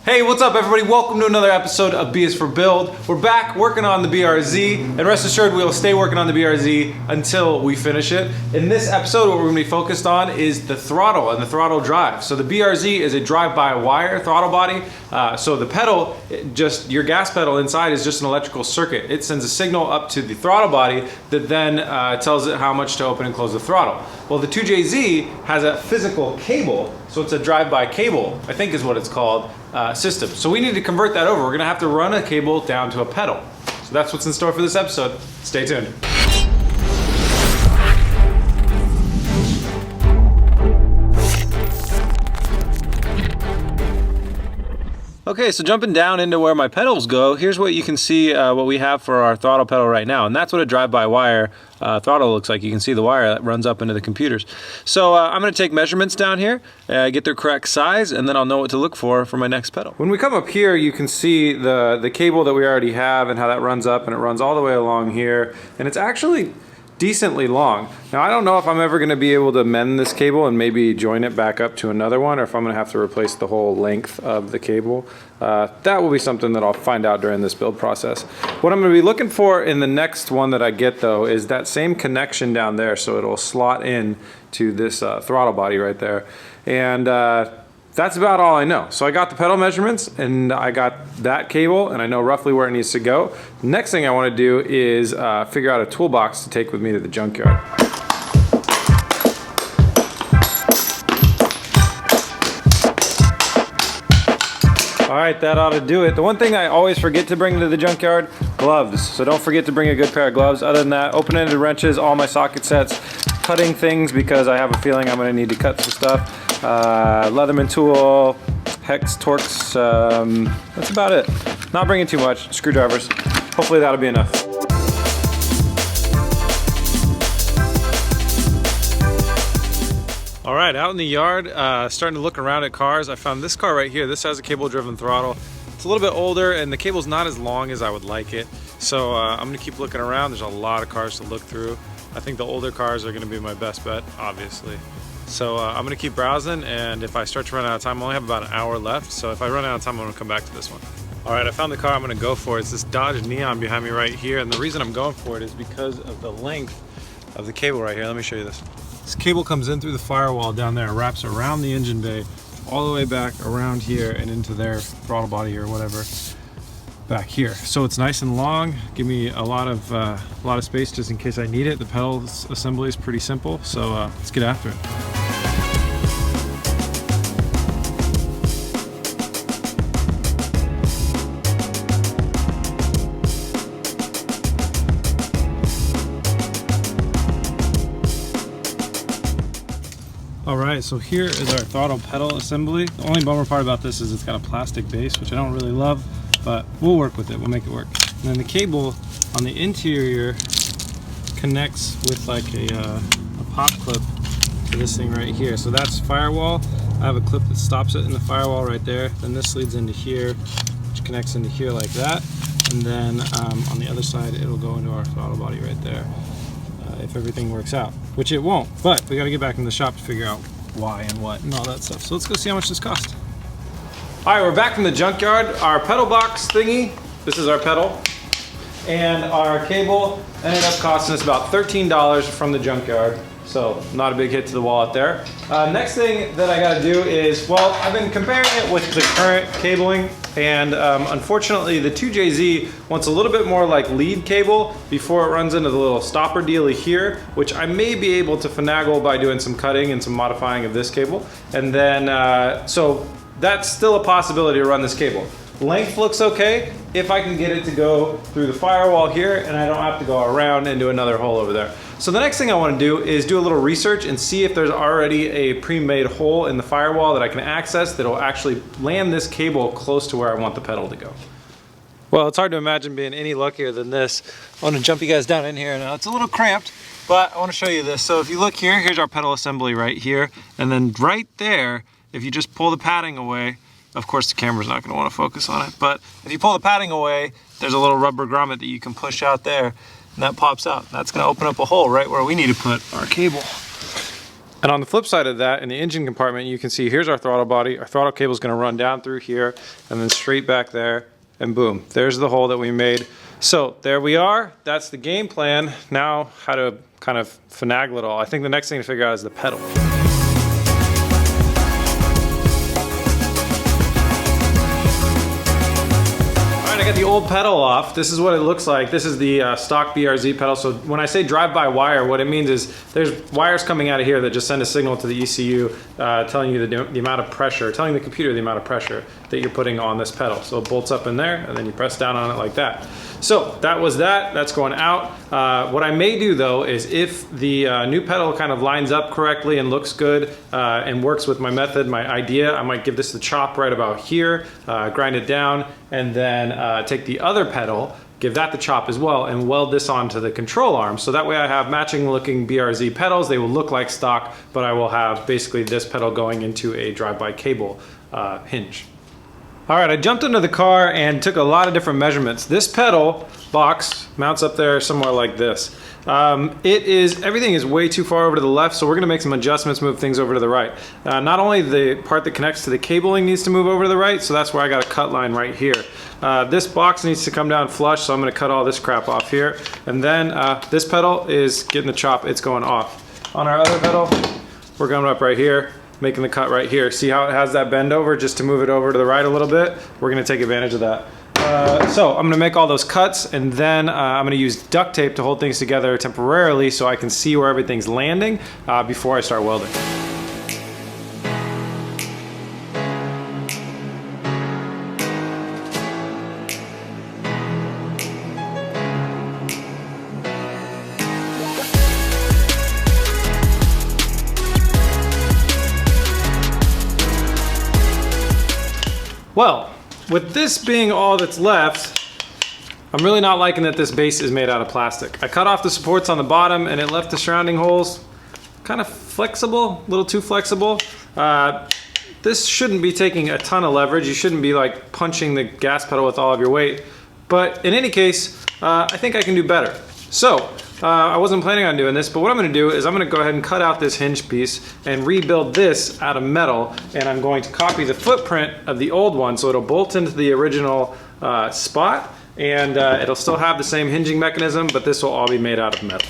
Hey, what's up everybody? Welcome to another episode of B is for Build. We're back working on the BRZ, and rest assured we will stay working on the BRZ until we finish it. In this episode, what we're going to be focused on is the throttle and the throttle drive. So the BRZ is a drive-by-wire throttle body. So the pedal, your gas pedal inside is just an electrical circuit. It sends a signal up to the throttle body that then tells it how much to open and close the throttle. Well, the 2JZ has a physical cable, so it's a drive-by cable, I think is what it's called, system. So we need to convert that over. We're gonna have to run a cable down to a pedal. So that's what's in store for this episode. Stay tuned. Okay, so jumping down into where my pedals go, here's what you can see what we have for our throttle pedal right now. And that's what a drive-by-wire throttle looks like. You can see the wire that runs up into the computers. So I'm going to take measurements down here, get their correct size, and then I'll know what to look for my next pedal. When we come up here, you can see the cable that we already have and how that runs up, and it runs all the way along here. And it's actually decently long. Now I don't know if I'm ever going to be able to mend this cable and maybe join it back up to another one, or if I'm going to have to replace the whole length of the cable. That will be something that I'll find out during this build process. What I'm going to be looking for in the next one that I get though is that same connection down there, so it'll slot in to this throttle body right there. And that's about all I know. So I got the pedal measurements and I got that cable and I know roughly where it needs to go. Next thing I want to do is figure out a toolbox to take with me to the junkyard. All right, that ought to do it. The one thing I always forget to bring to the junkyard, gloves. So don't forget to bring a good pair of gloves. Other than that, open-ended wrenches, all my socket sets, cutting things because I have a feeling I'm gonna need to cut some stuff. Leatherman tool, hex, Torx, that's about it. Not bringing too much, screwdrivers. Hopefully that'll be enough. All right, out in the yard, starting to look around at cars. I found this car right here. This has a cable-driven throttle. It's a little bit older and the cable's not as long as I would like it. So I'm gonna keep looking around. There's a lot of cars to look through. I think the older cars are gonna be my best bet, obviously. So I'm gonna keep browsing, and if I start to run out of time, I only have about an hour left. So if I run out of time, I'm gonna come back to this one. All right, I found the car I'm gonna go for. It's this Dodge Neon behind me right here. And the reason I'm going for it is because of the length of the cable right here. Let me show you this. This cable comes in through the firewall down there, wraps around the engine bay, all the way back around here and into their throttle body or whatever back here. So it's nice and long, give me a lot of space just in case I need it. The pedal assembly is pretty simple, so let's get after it. All right, so here is our throttle pedal assembly. The only bummer part about this is it's got a plastic base, which I don't really love, but we'll work with it, we'll make it work. And then the cable on the interior connects with like a pop clip to this thing right here. So that's firewall. I have a clip that stops it in the firewall right there. Then this leads into here, which connects into here like that. And then on the other side, it'll go into our throttle body right there. If everything works out, which it won't, but we got to get back in the shop to figure out why and what and all that stuff. So let's go see how much this costs. All right, we're back from the junkyard. Our pedal box thingy, this is our pedal, and our cable ended up costing us about $13 from the junkyard. So not a big hit to the wallet there. Next thing that I got to do is, well, I've been comparing it with the current cabling, and unfortunately the 2JZ wants a little bit more like lead cable before it runs into the little stopper dealy here, which I may be able to finagle by doing some cutting and some modifying of this cable. And then, so that's still a possibility to run this cable. Length looks okay if I can get it to go through the firewall here and I don't have to go around into another hole over there. So the next thing I want to do is do a little research and see if there's already a pre-made hole in the firewall that I can access that'll actually land this cable close to where I want the pedal to go. Well, it's hard to imagine being any luckier than this. I want to jump you guys down in here now. It's a little cramped, but I want to show you this. So if you look here, here's our pedal assembly right here. And then right there, if you just pull the padding away, of course the camera's not going to want to focus on it, but if you pull the padding away, there's a little rubber grommet that you can push out there, and that pops out. That's going to open up a hole right where we need to put our cable. And on the flip side of that, in the engine compartment, you can see here's our throttle body. Our throttle cable is going to run down through here and then straight back there, and boom, there's the hole that we made. So there we are. That's the game plan. Now how to kind of finagle it all. I think the next thing to figure out is the pedal. I got the old pedal off. This is what it looks like. This is the stock BRZ pedal. So when I say drive-by wire, what it means is there's wires coming out of here that just send a signal to the ECU telling you the amount of pressure, telling the computer the amount of pressure that you're putting on this pedal. So it bolts up in there and then you press down on it like that. So that was that. That's going out. What I may do though is if the new pedal kind of lines up correctly and looks good and works with my method, my idea, I might give this the chop right about here, grind it down, and then take the other pedal, give that the chop as well, and weld this onto the control arm. So that way I have matching looking BRZ pedals. They will look like stock, but I will have basically this pedal going into a drive-by cable hinge. All right, I jumped into the car and took a lot of different measurements. This pedal box mounts up there somewhere like this. Everything is way too far over to the left, so we're gonna make some adjustments, move things over to the right. Not only the part that connects to the cabling needs to move over to the right, so that's where I got a cut line right here. This box needs to come down flush, so I'm gonna cut all this crap off here. And then this pedal is getting the chop, it's going off. On our other pedal, we're going up right here, making the cut right here. See how it has that bend over just to move it over to the right a little bit? We're gonna take advantage of that. So I'm gonna make all those cuts, and then I'm gonna use duct tape to hold things together temporarily so I can see where everything's landing before I start welding. Well, with this being all that's left, I'm really not liking that this base is made out of plastic. I cut off the supports on the bottom and it left the surrounding holes kind of flexible, a little too flexible. This shouldn't be taking a ton of leverage. You shouldn't be like punching the gas pedal with all of your weight. But in any case, I think I can do better. So, I wasn't planning on doing this, but what I'm gonna do is I'm gonna go ahead and cut out this hinge piece and rebuild this out of metal, and I'm going to copy the footprint of the old one so it'll bolt into the original spot, and it'll still have the same hinging mechanism, but this will all be made out of metal.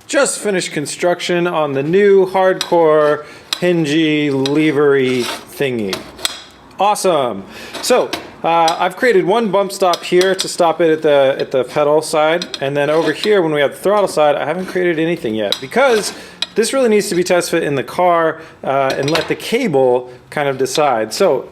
Just finished construction on the new hardcore hingy levery thingy. Awesome. So I've created one bump stop here to stop it at the pedal side, and then over here when we have the throttle side, I haven't created anything yet because this really needs to be test fit in the car and let the cable kind of decide. So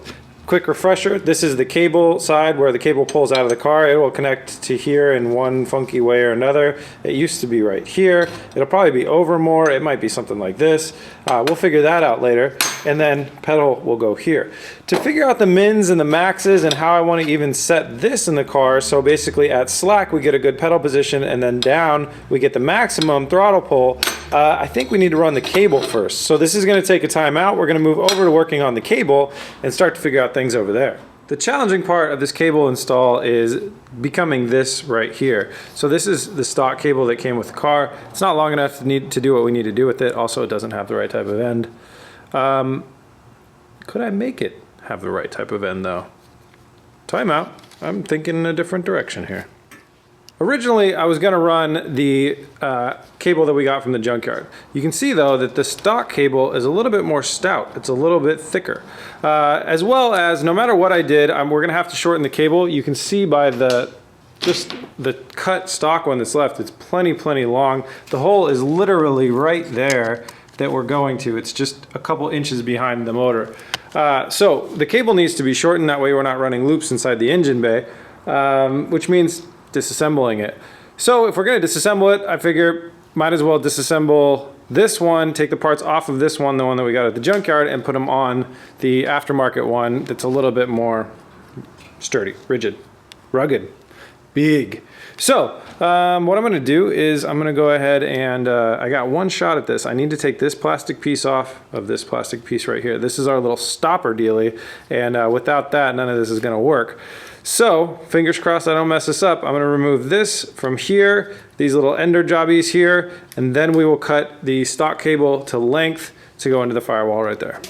quick refresher, this is the cable side where the cable pulls out of the car. It will connect to here in one funky way or another. It used to be right here. It'll probably be over more. It might be something like this. We'll figure that out later. And then pedal will go here. To figure out the mins and the maxes and how I want to even set this in the car, so basically at slack we get a good pedal position, and then down we get the maximum throttle pull, I think we need to run the cable first. So this is going to take a time out. We're going to move over to working on the cable and start to figure out things over there. The challenging part of this cable install is becoming this right here. So this is the stock cable that came with the car. It's not long enough to do what we need to do with it. Also, it doesn't have the right type of end. Could I make it have the right type of end though? Time out. I'm thinking in a different direction here. Originally, I was gonna run the cable that we got from the junkyard. You can see though that the stock cable is a little bit more stout. It's a little bit thicker. As well as, no matter what I did, we're gonna have to shorten the cable. You can see by just the cut stock one that's left, it's plenty long. The hole is literally right there that we're going to. It's just a couple inches behind the motor. So the cable needs to be shortened, that way we're not running loops inside the engine bay, which means disassembling it. So if we're gonna disassemble it, I figure might as well disassemble this one, take the parts off of this one, the one that we got at the junkyard, and put them on the aftermarket one that's a little bit more sturdy, rigid, rugged, big. So what I'm going to do is I'm going to go ahead and I got one shot at this. I need to take this plastic piece off of this plastic piece right here. This is our little stopper dealie, and without that, none of this is going to work. So fingers crossed I don't mess this up. I'm going to remove this from here, these little ender jobbies here, and then we will cut the stock cable to length to go into the firewall right there.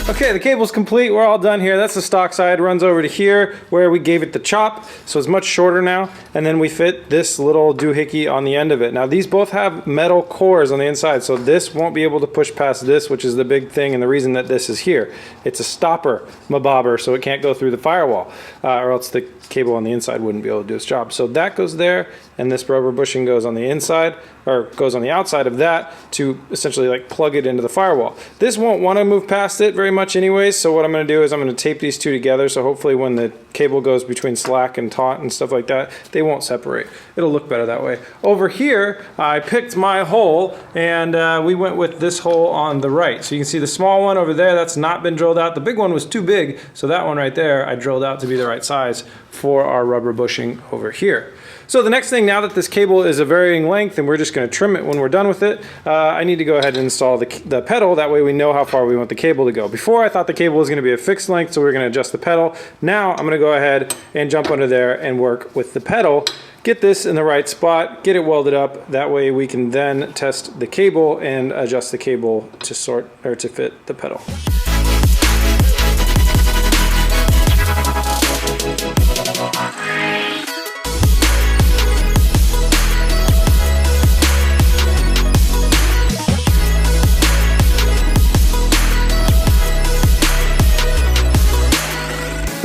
Okay, the cable's complete. We're all done here. That's the stock side. Runs over to here where we gave it the chop, so it's much shorter now. And then we fit this little doohickey on the end of it. Now these both have metal cores on the inside, so this won't be able to push past this, which is the big thing and the reason that this is here. It's a stopper mabobber, so it can't go through the firewall, or else the cable on the inside wouldn't be able to do its job. So that goes there, and this rubber bushing goes on the inside, or goes on the outside of that to essentially like plug it into the firewall. This won't want to move past it very much anyways, so what I'm going to do is I'm going to tape these two together, so hopefully when the cable goes between slack and taut and stuff like that, they won't separate. It'll look better that way. Over here, I picked my hole, and we went with this hole on the right. So you can see the small one over there, that's not been drilled out. The big one was too big, so that one right there, I drilled out to be the right size for our rubber bushing over here. So the next thing, now that this cable is a varying length and we're just going to trim it when we're done with it, I need to go ahead and install the pedal. That way we know how far we want the cable to go. Before, I thought the cable was going to be a fixed length, so we were going to adjust the pedal. Now I'm going to go ahead and jump under there and work with the pedal. Get this in the right spot, get it welded up. That way we can then test the cable and adjust the cable to fit the pedal.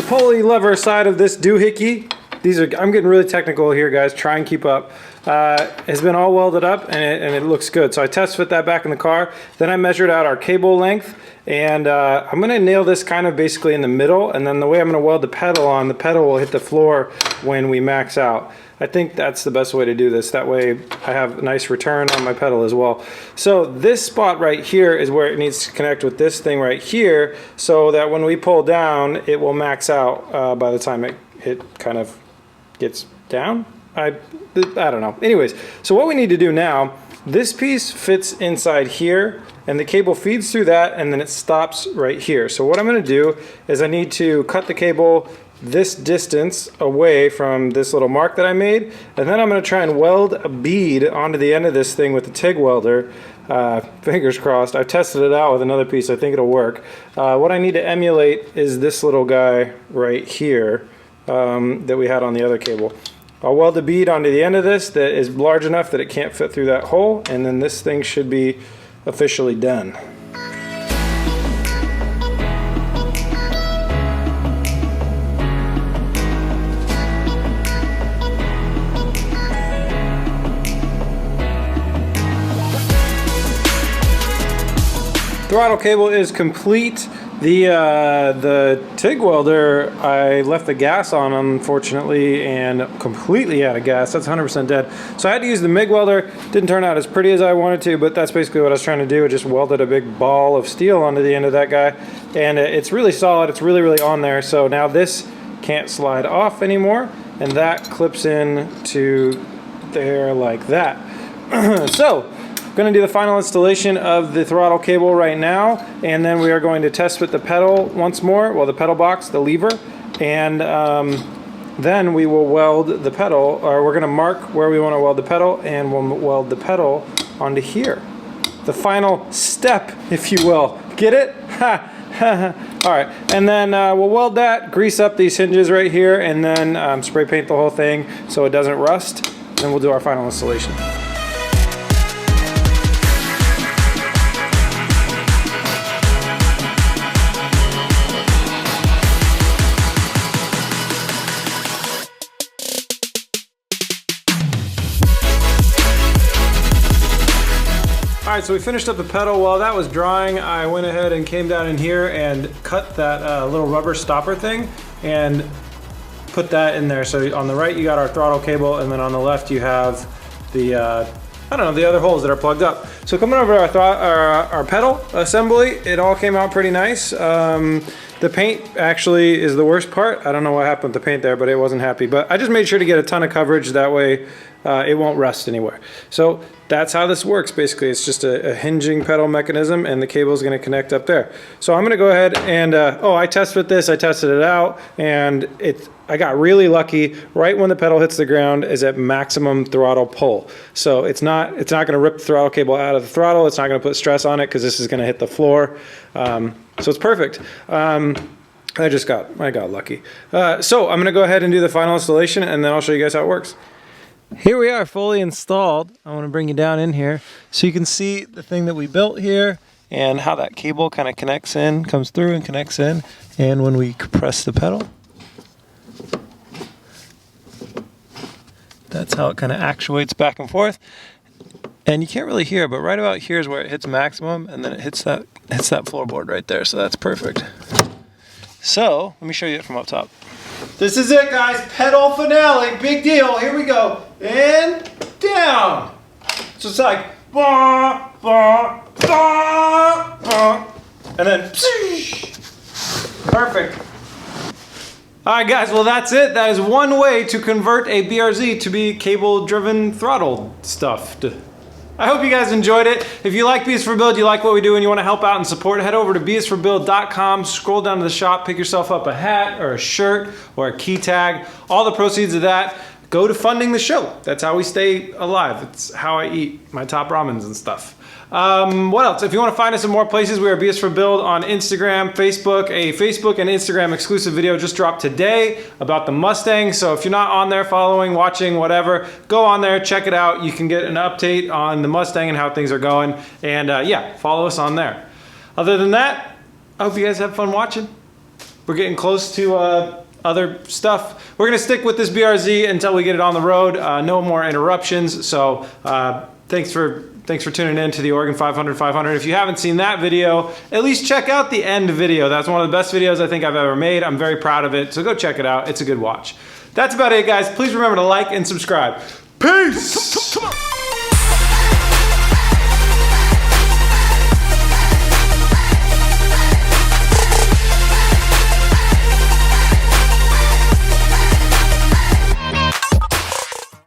Pulley lever side of this doohickey, I'm getting really technical here, guys, try and keep up, has been all welded up, and it looks good. So I test fit that back in the car. Then I measured out our cable length, and I'm going to nail this kind of basically in the middle, and then the way I'm going to weld the pedal on, the pedal will hit the floor when we max out. I think that's the best way to do this. That way I have a nice return on my pedal as well. So this spot right here is where it needs to connect with this thing right here, so that when we pull down, it will max out by the time it kind of gets down. I don't know. Anyways, so what we need to do now, this piece fits inside here, and the cable feeds through that, and then it stops right here. So what I'm going to do is I need to cut the cable this distance away from this little mark that I made, and then I'm going to try and weld a bead onto the end of this thing with the TIG welder. Fingers crossed. I've tested it out with another piece. I think it'll work. What I need to emulate is this little guy right here that we had on the other cable. I'll weld a bead onto the end of this that is large enough that it can't fit through that hole, and then this thing should be officially done. Throttle cable is complete. The TIG welder, I left the gas on, unfortunately, and completely out of gas. That's 100% dead. So I had to use the MIG welder. Didn't turn out as pretty as I wanted to, but that's basically what I was trying to do. I just welded a big ball of steel onto the end of that guy, and it's really solid. It's really, really on there. So now this can't slide off anymore, and that clips in to there like that. So going to do the final installation of the throttle cable right now, and then we are going to test with the pedal once more, well, the pedal box, the lever, and then we will weld the pedal, or we're going to mark where we want to weld the pedal, and we'll weld the pedal onto here. The final step, if you will. Get it? All right, and then we'll weld that, grease up these hinges right here, and then spray paint the whole thing so it doesn't rust, and then we'll do our final installation. All right, so we finished up the pedal. While that was drying, I went ahead and came down in here and cut that little rubber stopper thing and put that in there. So on the right, you got our throttle cable, and then on the left, you have the, I don't know, the other holes that are plugged up. So coming over to our pedal assembly, it all came out pretty nice. The paint actually is the worst part. I don't know what happened with the paint there, but it wasn't happy. But I just made sure to get a ton of coverage, that way it won't rust anywhere. So that's how this works basically. It's just a hinging pedal mechanism, and the cable is going to connect up there. So I'm going to go ahead and, I tested it out, and I got really lucky. Right when the pedal hits the ground is at maximum throttle pull. So it's not going to rip the throttle cable out of the throttle. It's not going to put stress on it because this is going to hit the floor. So it's perfect. I got lucky. So I'm going to go ahead and do the final installation, and then I'll show you guys how it works. Here we are, fully installed. I want to bring you down in here so you can see the thing that we built here and how that cable kind of connects in, comes through and connects in. And when we press the pedal, that's how it kind of actuates back and forth. And you can't really hear, but right about here is where it hits maximum, and then it hits that floorboard right there. So that's perfect. So let me show you it from up top. This is it, guys. Pedal finale. Big deal. Here we go. And down. So it's like, bah, bah, bah, bah, and then, perfect. All right, guys. Well, that's it. That is one way to convert a BRZ to be cable-driven throttle stuffed. I hope you guys enjoyed it. If you like BS for Build, you like what we do, and you want to help out and support, head over to bsforbuild.com, scroll down to the shop, pick yourself up a hat or a shirt or a key tag. All the proceeds of that go to funding the show. That's how we stay alive. It's how I eat my top ramens and stuff. What else? If you want to find us in more places, we are BS for Build on Instagram, Facebook. A Facebook and Instagram exclusive video just dropped today about the Mustang. So if you're not on there following, watching, whatever, go on there, check it out. You can get an update on the Mustang and how things are going. And yeah, follow us on there. Other than that, I hope you guys have fun watching. We're getting close to other stuff. We're going to stick with this BRZ until we get it on the road. No more interruptions. So thanks for tuning in to the Oregon 500. If you haven't seen that video, at least check out the end video. That's one of the best videos I think I've ever made. I'm very proud of it. So go check it out. It's a good watch. That's about it, guys. Please remember to like and subscribe. Peace! Come on.